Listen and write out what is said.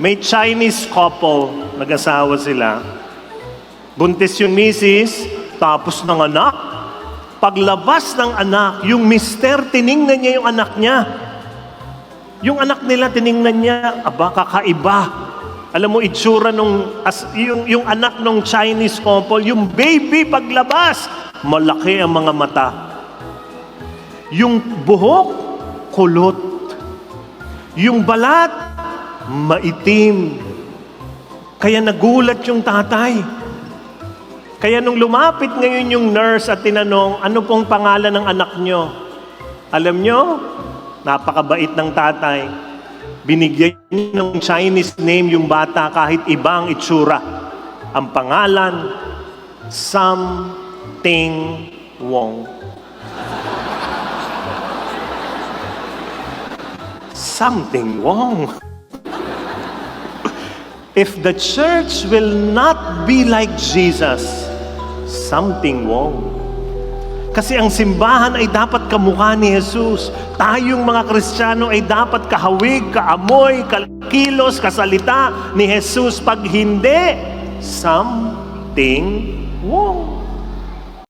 May Chinese couple, nag-asawa sila. Buntis yung misis, tapos ng anak. Paglabas ng anak, yung mister, tiningnan niya yung anak niya. Yung anak nila, tiningnan niya, aba, kakaiba. Alam mo, itsura yung anak ng Chinese couple, yung baby paglabas, malaki ang mga mata. Yung buhok, kulot. Yung balat, maitim. Kaya nagulat yung tatay. Kaya nung lumapit ngayon yung nurse at tinanong, ano pong pangalan ng anak nyo? Alam nyo, napakabait ng tatay. Binigyan ng Chinese name yung bata kahit ibang itsura. Ang pangalan, Something Wong. Something wrong. If the church will not be like Jesus, something wrong. Kasi ang simbahan ay dapat kamukha ni Jesus. Tayong mga Kristiyano ay dapat kahawig, kaamoy, kakilos, kasalita ni Jesus. Pag hindi, something wrong.